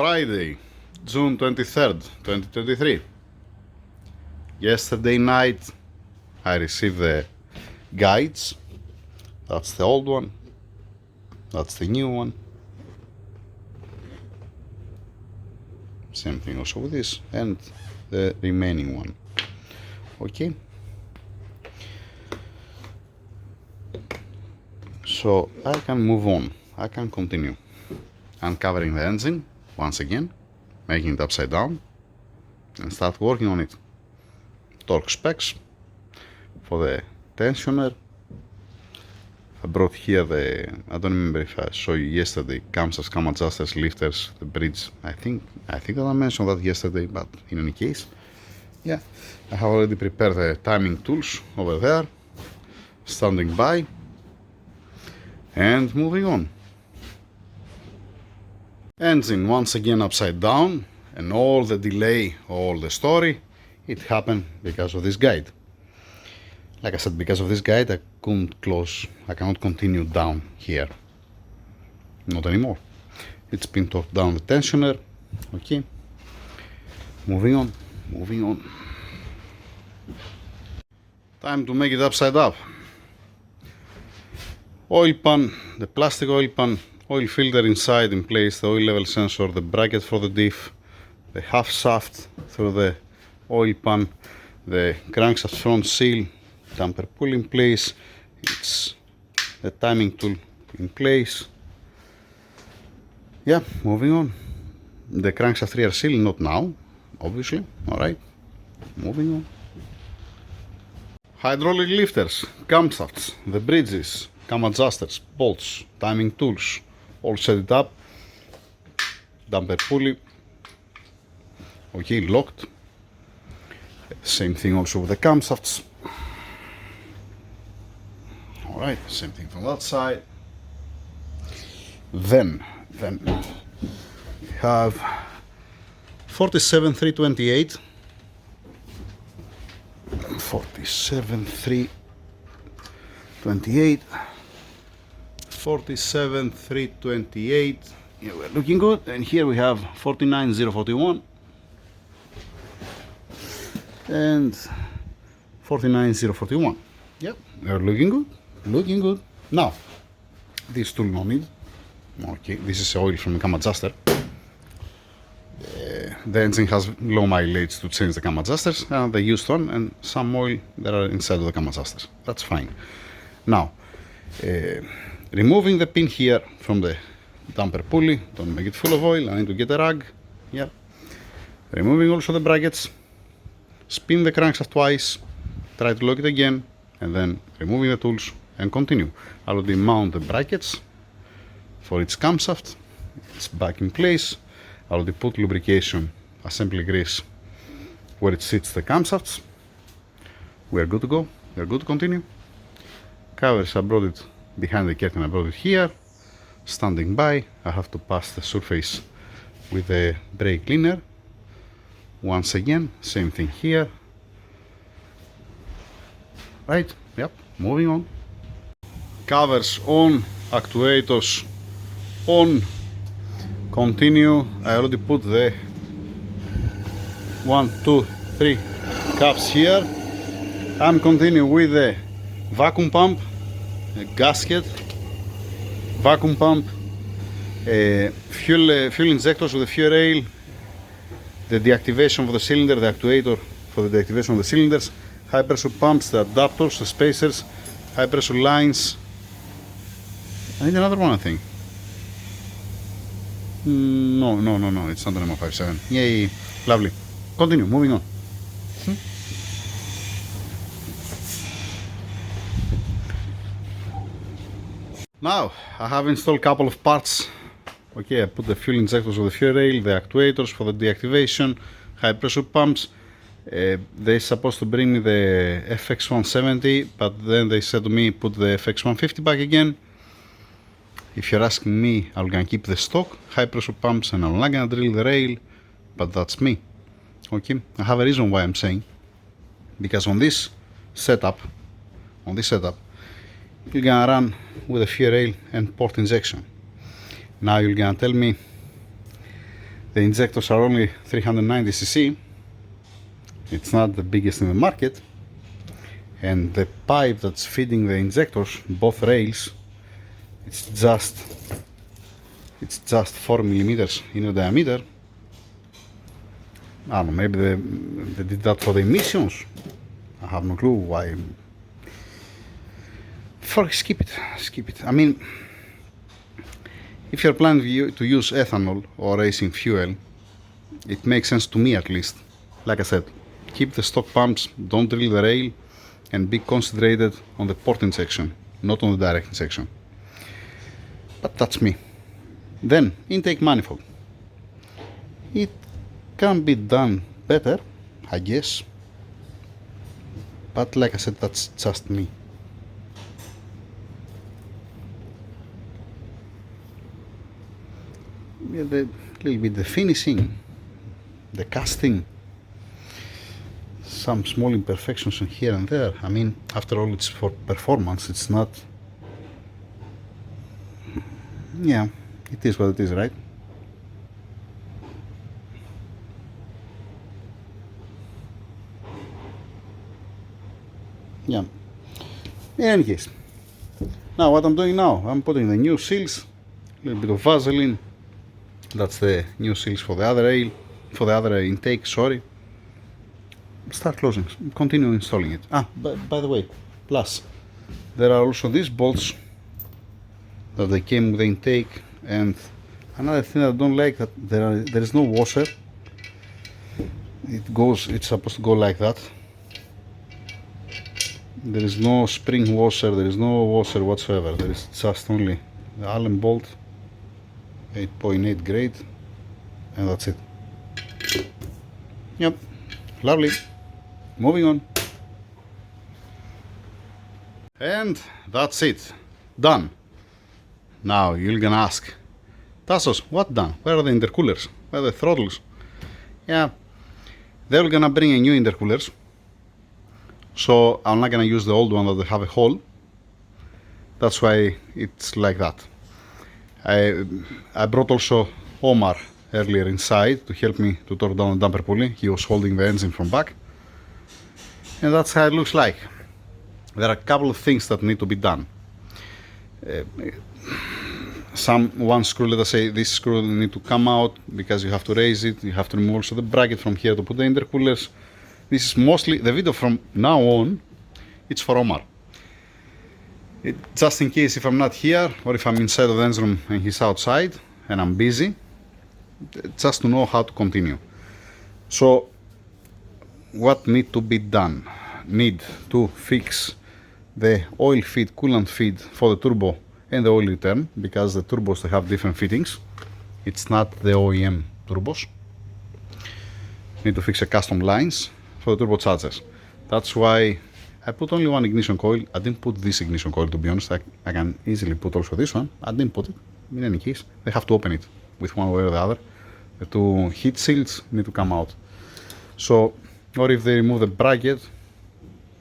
Friday, June 23rd, 2023. Yesterday night I received the guides. That's the old one, that's the new one. Same thing also with this and the remaining one. Okay, so I can move on, I can continue. Uncovering the engine once again, making it upside down and start working on it. Torque specs for the tensioner. I brought here I don't remember if I showed you yesterday, camshafts, cam adjusters, lifters, the bridge. I think that I mentioned that yesterday, but in any case, yeah, I have already prepared the timing tools over there, standing by and moving on. Engine once again upside down, and all the delay, all the story, it happened because of this guide. Like I said, because of this guide, I cannot continue down here. Not anymore. It's been torqued down the tensioner. Okay. Moving on. Time to make it upside up. Oil pan, the plastic oil pan, oil filter inside in place, the oil level sensor, the bracket for the diff, the half shaft through the oil pan, the crankshaft front seal, damper pull in place, it's the timing tool in place. Yeah, moving on. The crankshaft rear seal, not now, obviously. Alright, moving on. Hydraulic lifters, camshafts, the bridges, cam adjusters, bolts, timing tools, all set it up. Damper pulley, okay, locked. Same thing also with the camshafts. Alright, same thing from that side. Then we have 47,328. 47,328. 47,328. Yeah, we're looking good. And here we have 49,041 and 49,041. Yep, they're looking good. Looking good. Now, this tool no need. Okay, this is oil from the cam adjuster. The engine has low mileage to change the cam adjusters, and they used one and some oil that are inside of the cam adjusters. That's fine. Now, removing the pin here from the damper pulley, don't make it full of oil, I need to get a rag. Yeah. Removing also the brackets, spin the crankshaft twice, try to lock it again, and then removing the tools and continue. I will mount the brackets for its camshaft. It's back in place. I will put lubrication assembly grease where it sits the camshafts. We are good to go. We are good to continue. Covers, I brought it behind the curtain. I brought it here. Standing by. I have to pass the surface with the brake cleaner. Once again, same thing here. Right, yep, moving on. Covers on, actuators on. Continue. I already put the 1, 2, 3 caps here. I'm continuing with the vacuum pump, a gasket, vacuum pump, fuel injectors with the fuel rail, the deactivation for the cylinder, the actuator for the deactivation of the cylinders, high pressure pumps, the adapters, the spacers, high pressure lines. I need another one, I think. No, it's not an MO57. Yay, lovely. Continue, moving on. Now, I have installed a couple of parts. Okay, I put the fuel injectors of the fuel rail, the actuators for the deactivation, high pressure pumps. They're supposed to bring me the FX170, but then they said to me, put the FX150 back again. If you're asking me, I'm gonna keep the stock high pressure pumps and I'm not gonna drill the rail, but that's me. Okay, I have a reason why I'm saying, because on this setup, you're gonna run with a fuel rail and port injection. Now you're gonna tell me The injectors are only 390 cc. It's not the biggest in the market, and the pipe that's feeding the injectors, both rails, it's just 4 millimeters in diameter. I don't know, maybe they did that for the emissions. I have no clue why. Skip it. I mean, if you're planning to use ethanol or racing fuel, it makes sense to me, at least. Like I said, keep the stock pumps, don't drill the rail, and be concentrated on the port injection, not on the direct injection. But that's me. Then, intake manifold. It can be done better, I guess. But like I said, that's just me. Yeah, the little bit the finishing, the casting, some small imperfections in here and there. I mean, after all, it's for performance. It's not. Yeah, it is what it is, right? Yeah. In any case, now what I'm doing now, I'm putting the new seals, a little bit of Vaseline. That's the new seals for the other rail, for the other intake, sorry. Start closing, continue installing it. By the way, plus, there are also these bolts that they came with the intake, and another thing I don't like, that there is no washer. It's supposed to go like that. There is no spring washer, there is no washer whatsoever. There is just only the Allen bolt, 8.8 grade, and that's it. Yep, lovely. Moving on. And that's it. Done. Now you're gonna ask, Tassos, what done? Where are the intercoolers? Where are the throttles? Yeah, they're gonna bring a new intercoolers. So I'm not gonna use the old one that they have a hole. That's why it's like that. I brought also Omar earlier inside to help me to torque down the damper pulley. He was holding the engine from back. And that's how it looks like. There are a couple of things that need to be done. One screw, let us say this screw need to come out because you have to raise it. You have to remove also the bracket from here to put the intercoolers. This is mostly, the video from now on, it's for Omar. Just in case if I'm not here, or if I'm inside of the engine room and he's outside and I'm busy, just to know how to continue. So, what need to be done? Need to fix the oil feed, coolant feed for the turbo and the oil return, because the turbos, they have different fittings. It's not the OEM turbos. Need to fix the custom lines for the turbochargers. That's why I put only one ignition coil. I didn't put this ignition coil, to be honest. I can easily put also this one. I didn't put it. In any case, they have to open it with one way or the other. The two heat shields need to come out. So, or if they remove the bracket,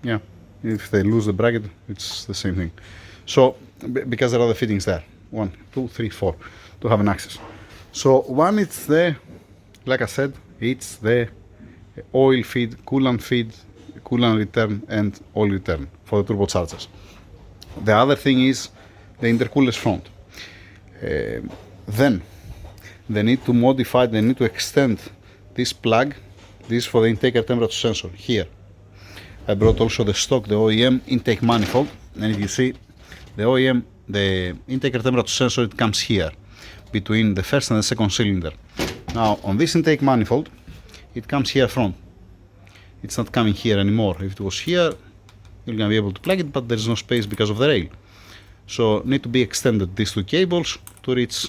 yeah, if they lose the bracket, it's the same thing. So, because there are the fittings there, 1, 2, 3, 4, to have an access. So, one, it's the, like I said, it's the oil feed, coolant return, and oil return for the turbochargers. The other thing is the intercoolers front. Then they need to modify, they need to extend this plug. This is for the intake temperature sensor here. I brought also the stock, the OEM intake manifold, and if you see the OEM, the intake temperature sensor, it comes here between the first and the second cylinder. Now on this intake manifold, it comes here front. It's not coming here anymore. If it was here, you're gonna be able to plug it, but there's no space because of the rail. So need to be extended these two cables to reach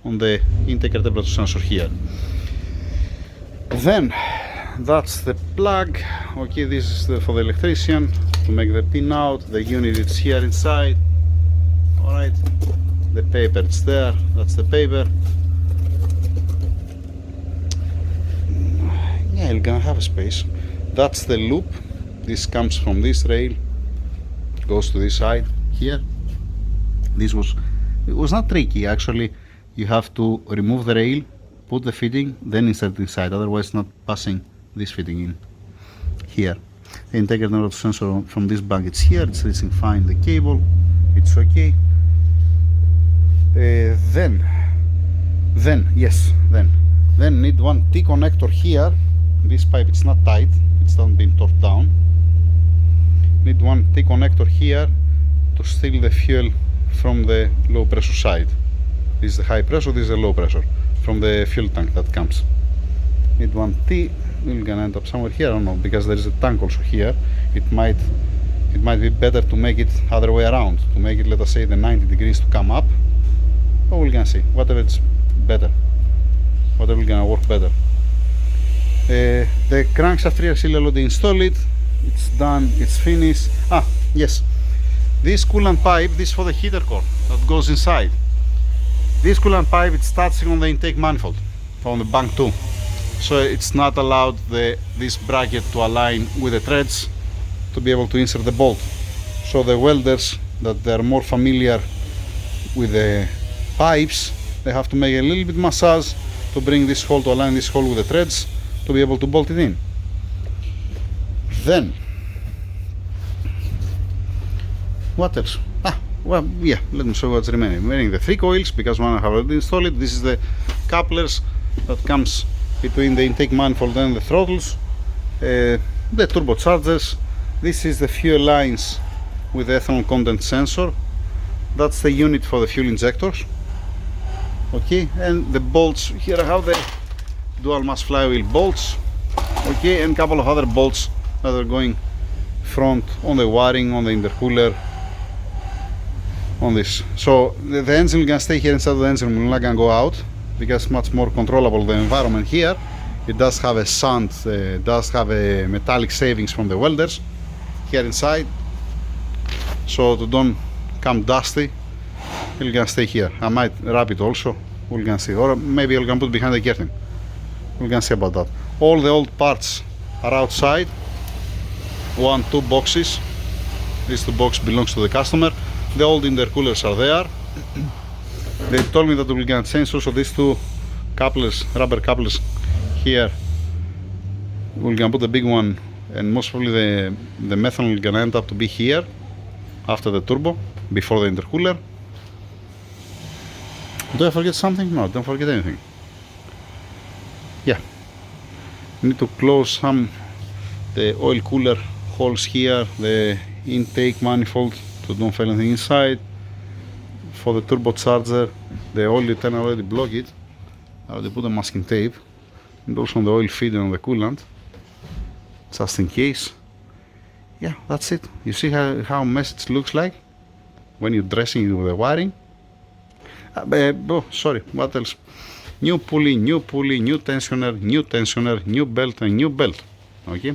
on the intake temperature sensor here. Then that's the plug. Okay, this is for the electrician to make the pin out. The unit is here inside. Alright, the paper it's there. That's the paper. Yeah, you're gonna have a space. That's the loop. This comes from this rail, goes to this side here. It was not tricky actually. You have to remove the rail put the fitting, then insert inside, otherwise it's not passing this fitting in here. The integrated sensor from this bag, it's here, it's reaching fine the cable, it's okay. Then need one T connector here. This pipe, it's not tight, it's not been torqued down. Need one T connector here to steal the fuel from the low pressure side. This is the high pressure, this is the low pressure from the fuel tank that comes. Need one T. We're gonna end up somewhere here, I don't know, because there is a tank also here. It might be better to make it other way around, to make it, let us say, the 90 degrees to come up. But we're gonna see, whatever it's better, whatever is gonna work better. The crankshaft rear seal, already install it, it's done, it's finished. Yes, this coolant pipe, this is for the heater core that goes inside. This coolant pipe, it's touching on the intake manifold from the bank 2, so it's not allowed this bracket to align with the threads to be able to insert the bolt. So the welders that they're more familiar with the pipes, they have to make a little bit massage to bring this hole, to align this hole with the threads to be able to bolt it in. Then what else? Well, yeah, let me show you what's remaining. The 3 coils, because one I have already installed it. This is the couplers that comes between the intake manifold and the throttles, the turbochargers. This is the fuel lines with the ethanol content sensor. That's the unit for the fuel injectors. Okay, and the bolts, here I have the dual mass flywheel bolts. Okay, and a couple of other bolts that are going front on the wiring, on the intercooler, on this. So the engine will gonna stay here inside the engine, will not gonna go out, because much more controllable the environment here. It does have a sand, does have a metallic savings from the welders here inside, so to don't come dusty, it's gonna stay here. I might wrap it also, we're gonna see, or maybe I'm gonna put behind the curtain. We're gonna see about that. All the old parts are outside. 2 boxes. These 2 boxes belongs to the customer. The old intercoolers are there. They told me that we're gonna change also these 2 couplers, rubber couplers here. We're gonna put the big one, and most probably the methanol is gonna end up to be here after the turbo, before the intercooler. Do I forget something? No, don't forget anything. Yeah, need to close the oil cooler holes here, the intake manifold, to don't fail anything inside. For the turbocharger, the oil return already blocked it. I already put a masking tape, and also on the oil feeder on the coolant, just in case. Yeah, that's it. You see how messy it looks like when you're dressing it with the wiring. Sorry, what else? New pulley, new tensioner, new belt, and new belt. Okay,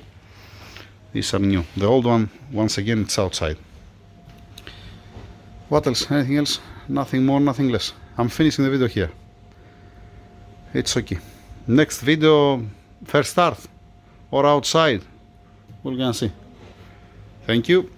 these are new. The old one, once again, it's outside. What else? Anything else? Nothing more, nothing less. I'm finishing the video here. It's okay. Next video, first start or outside, we're gonna see. Thank you.